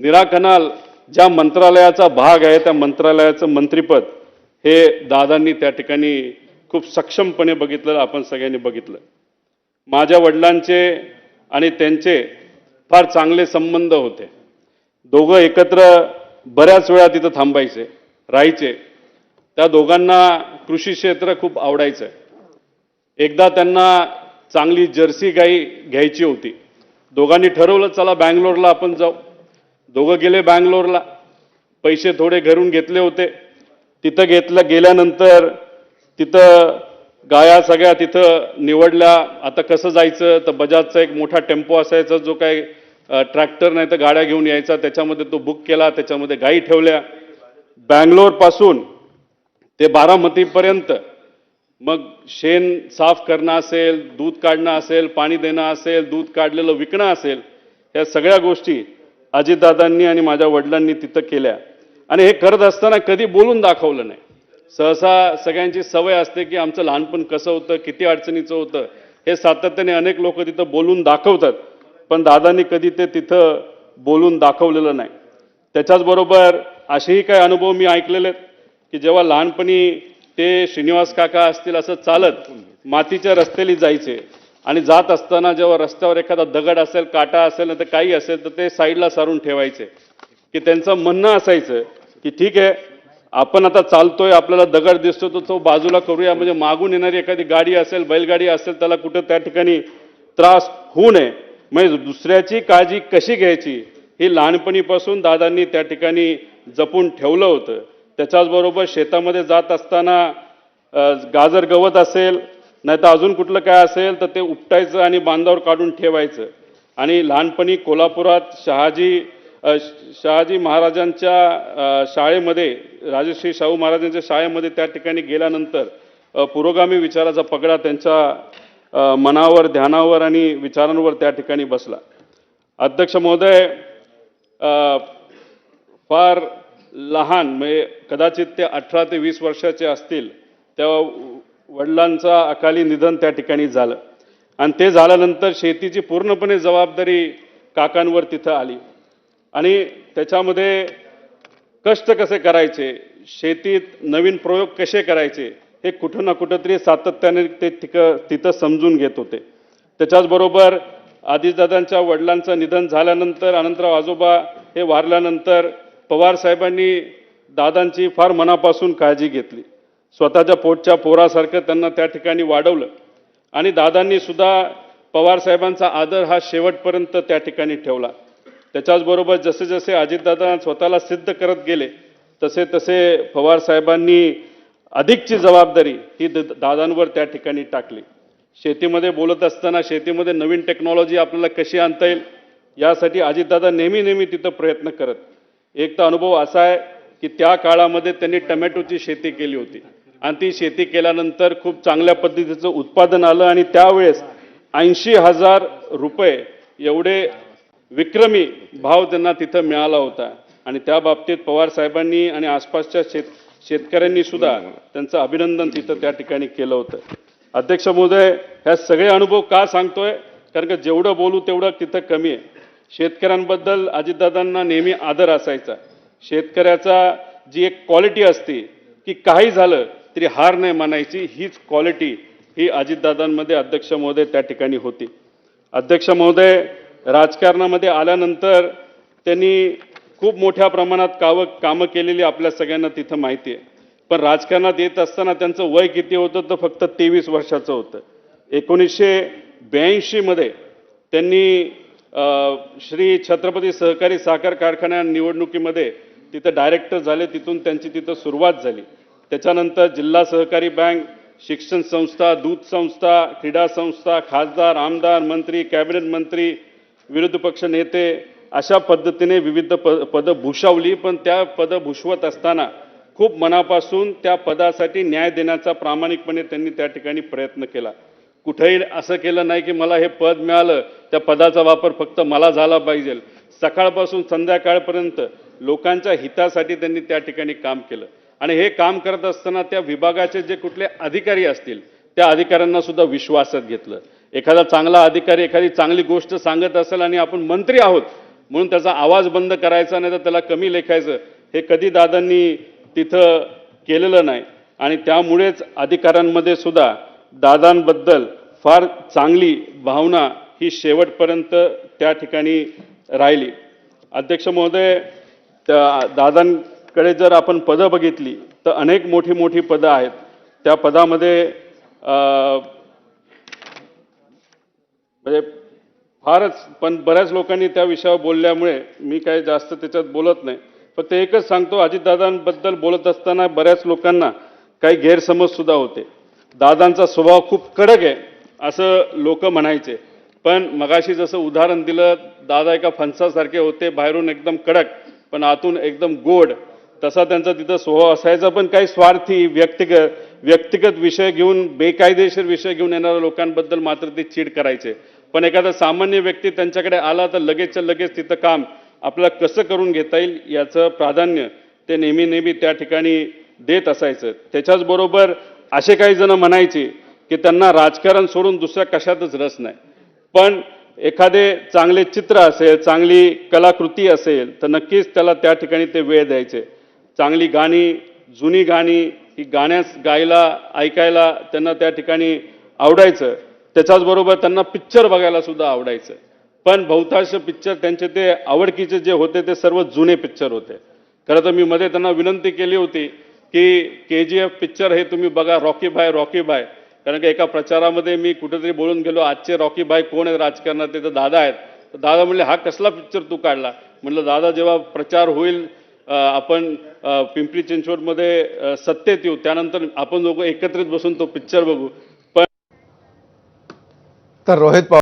नीरा कनाल ज्या मंत्रालयाचा भाग आहे त्या मंत्रालयाचं मंत्रिपद हे दादांनी त्या ठिकाणी खूप सक्षमपणे बघितलं, आपण सगळ्यांनी बघितलं। माझ्या वडिलांचे आणि त्यांचे फार चांगले संबंध होते। दोघं एकत्र बऱ्याच वेळा तिथं थांबायचे, राहायचे। त्या दोघांना कृषी क्षेत्र खूप आवडायचं। एकदा त्यांना चांगली जर्सी गाई घ्यायची होती। दोघांनी ठरवलं चला बँगलोरला आपण जाऊ। दोघं गेले बँगलोरला, पैसे थोडे घरून घेतले होते। तिथं गेल्यानंतर तिथं गाया सगळ्या तिथं निवडल्या। आता कसं जायचं तर बजाजचा एक मोठा टेम्पो असायचा, जो काही ट्रॅक्टर नाही तर गाड्या घेऊन यायचा, त्याच्यामध्ये तो बुक केला, त्याच्यामध्ये गाई ठेवल्या। बँगलोर पासून ते बारामतीपर्यंत मग शेण साफ करणं असेल, दूध काढणं असेल, पाणी देणं असेल, दूध काढलेलं विकणं असेल, या सगळ्या गोष्टी अजितदादांनी आणि माझ्या वडिलांनी तिथं केल्या। आणि हे करत असताना कधी बोलून दाखवलं नाही। सहसा सगळ्यांची सवय असते की आमचं लहानपण कसं होतं, किती अडचणीचं होतं, हे सातत्याने अनेक लोक तिथं बोलून दाखवतात, पण दादांनी कधी ते तिथं बोलून दाखवलेलं नाही। त्याच्याचबरोबर असेही काही अनुभव मी ऐकलेले आहेत की जेव्हा लहानपणी ते श्रीनिवास काका असतील असं चालत मातीच्या रस्त्याने जायचे आणि जात असताना जेव्हा रस्त्यावर एखादा दगड असेल, काटा असेल ना तर काही असेल तर ते साईडला सारून ठेवायचे, की त्यांचं म्हणणं असायचं की ठीक आहे आपण आता चालतोय, आपल्याला दगड दिसतो तर तो बाजूला करूया, म्हणजे मागून येणारी एखादी गाडी असेल, बैलगाडी असेल, त्याला कुठं त्या ठिकाणी त्रास होऊ नये। म्हणजे दुसऱ्याची काळजी कशी घ्यायची ही लहानपणीपासून दादांनी त्या ठिकाणी जपून ठेवलं होतं। त्याच्याचबरोबर शेतामध्ये जात असताना गाजर गवत असेल नाही तर अजून कुठलं काय असेल तर ते उपटायचं आणि बांधावर काढून ठेवायचं। आणि लहानपणी कोल्हापुरात शहाजी महाराजांच्या शाळेमध्ये, राजश्री शाहू महाराजांच्या शाळेमध्ये त्या ठिकाणी गेल्यानंतर पुरोगामी विचाराचा पगडा त्यांच्या मनावर, ध्यानावर आणि विचारांवर त्या ठिकाणी बसला। अध्यक्ष महोदय, फार लहान म्हणजे कदाचित ते 18 ते 20 वर्षाचे असतील तेव्हा वडिलांचा अकाली निधन त्या ठिकाणी झालं आणि ते झाल्यानंतर शेतीची पूर्णपणे जबाबदारी काकांवर तिथं आली आणि त्याच्यामध्ये कष्ट कसे करायचे, शेतीत नवीन प्रयोग कसे करायचे हे कुठं ना कुठंतरी सातत्याने ते तिथं समजून घेत होते। त्याच्याचबरोबर अजितदादांच्या वडिलांचं निधन झाल्यानंतर अनंतराव आजोबा हे वारल्यानंतर पवार साहेबांनी दादांची फार मनापासून काळजी घेतली। स्वतःच्या पोटच्या पोरासारखं त्यांना त्या ठिकाणी वाढवलं आणि दादांनी सुद्धा पवार साहेबांचा आदर हा शेवटपर्यंत त्या ठिकाणी ठेवला। त्याच्याचबरोबर जसे जसे अजितदादा स्वतःला सिद्ध करत गेले तसे तसे पवार साहेबांनी अधिकची जबाबदारी ही दादांवर त्या ठिकाणी टाकली। शेतीमध्ये बोलत असताना शेतीमध्ये नवीन टेक्नॉलॉजी आपल्याला कशी आणता येईल यासाठी अजितदादा नेहमी तिथं प्रयत्न करत। एक तर अनुभव असा आहे की त्या काळामध्ये त्यांनी टोमॅटोची शेती केली होती आणि ती शेती केल्यानंतर खूप चांगल्या पद्धतीचं उत्पादन आलं आणि त्यावेळेस 80,000 रुपये एवढे विक्रमी भाव त्यांना तिथं मिळाला होता आणि त्या बाबतीत पवार साहेबांनी आणि आसपासच्या शेतकऱ्यांनी सुद्धा त्यांचं अभिनंदन तिथं त्या ठिकाणी केलं होतं। अध्यक्ष महोदय, ह्या सगळे अनुभव का सांगतोय कारण की जेवढं बोलू तेवढं तिथं कमी आहे। शेतकऱ्यांबद्दल अजितदादांना नेहमी आदर असायचा। शेतकऱ्याचा जी एक क्वालिटी असते की काही झालं तरी हार नाही मानायची, हीच क्वालिटी ही अजितदादांमध्ये अध्यक्ष महोदय त्या ठिकाणी होती। अध्यक्ष महोदय, राजकारणामध्ये आल्यानंतर त्यांनी खूप मोठ्या प्रमाणात कामं केलेली आपल्या सगळ्यांना तिथं माहिती आहे, पण राजकारणात येत असताना त्यांचं वय किती होतं तर फक्त 23 वर्षाचं होतं। 1982 मध्ये त्यांनी श्री छत्रपती सहकारी साखर कारखान्या निवडणुकीमध्ये तिथं डायरेक्टर झाले, तिथून त्यांची तिथं सुरुवात झाली। त्याच्यानंतर जिल्हा सहकारी बँक, शिक्षण संस्था, दूध संस्था, क्रीडा संस्था, खासदार, आमदार, मंत्री, कॅबिनेट मंत्री, विरोधी पक्ष नेते, अशा पद्धतीने विविध पदं भूषवली, पण त्या पदं भूषवत असताना खूप मनापासून त्या पदासाठी न्याय देण्याचा प्रामाणिकपणे त्यांनी त्या ठिकाणी प्रयत्न केला। कुठेही असं केलं नाही की मला हे पद मिळालं त्या पदाचा वापर फक्त मला झाला पाहिजे। सकाळपासून संध्याकाळपर्यंत लोकांच्या हितासाठी त्यांनी त्या ठिकाणी काम केलं आणि हे काम करत असताना त्या विभागाचे जे कुठले अधिकारी असतील त्या अधिकाऱ्यांना सुद्धा विश्वासात घेतलं। एखादा चांगला अधिकारी एखादी चांगली गोष्ट सांगत असेल आणि आपण मंत्री आहोत म्हणून त्याचा आवाज बंद करायचा नाही तर त्याला कमी लेखायचं हे कधी दादांनी तिथं केलेलं नाही. आणि त्यामुळेच अधिकाऱ्यांमध्ये सुद्धा दादांबद्दल फार चांगली भावना ही शेवटपर्यंत त्या ठिकाणी राहिली. अध्यक्ष महोदय, दादांकडे जर आपण पदं बघितली तर अनेक मोठी मोठी पदं आहेत. त्या पदामध्ये म्हणजे फारच, पण बऱ्याच लोकांनी त्या विषयावर बोलल्यामुळे मी काही जास्त त्याच्यात बोलत नाही. फक्त एकच सांगतो, अजितदादांबद्दल बोलत असताना बऱ्याच लोकांना काही गैरसमज सुद्धा होते. दादांचा स्वभाव खूप कडक आहे असं लोक म्हणायचे, पण मगाशी जसं उदाहरण दिलं, दादा एका फणसासारखे होते, बाहेरून एकदम कडक पण आतून एकदम गोड, तसा त्यांचा तिथं स्वभाव असायचा. पण काही स्वार्थी व्यक्तिगत विषय घेऊन, बेकायदेशीर विषय घेऊन येणाऱ्या लोकांबद्दल मात्र ते चीड करायचे. पण एखादा सामान्य व्यक्ती त्यांच्याकडे आला तर लगेचच्या लगेच तिथं काम आपल्याला कसं करून घेता येईल याचं प्राधान्य ते नेहमी त्या ठिकाणी देत असायचं. त्याच्याचबरोबर असे काही जण म्हणायचे की त्यांना राजकारण सोडून दुसऱ्या कशातच रस नाही, पण एखादे चांगले चित्र असेल, चांगली कलाकृती असेल तर नक्कीच त्याला त्या ठिकाणी ते वेळ द्यायचे. चांगली गाणी, जुनी गाणी ही गाण्यास गायला, ऐकायला त्यांना त्या ठिकाणी आवडायचं. त्याच्याचबरोबर त्यांना पिक्चर बघायला सुद्धा आवडायचं. पण बहुतांश पिक्चर त्यांचे ते आवडकीचे जे होते ते सर्व जुने पिक्चर होते. खरं तर मी मध्ये त्यांना विनंती केली होती की KGF पिक्चर हे तुम्ही बघा, रॉकी बाय. कारण की एका प्रचारामध्ये मी कुठेतरी बोलून गेलो, आजचे रॉकी बाय कोण आहेत राजकारणात, ते तर दादा आहेत. तर दादा म्हणले, हा कसला पिक्चर तू काढला? म्हणलं, दादा जेव्हा प्रचार होईल, आपण पिंपरी चिंचवडमध्ये सत्तेत येऊ, त्यानंतर आपण दोघं एकत्रित बसून तो पिक्चर बघू. तर रोहित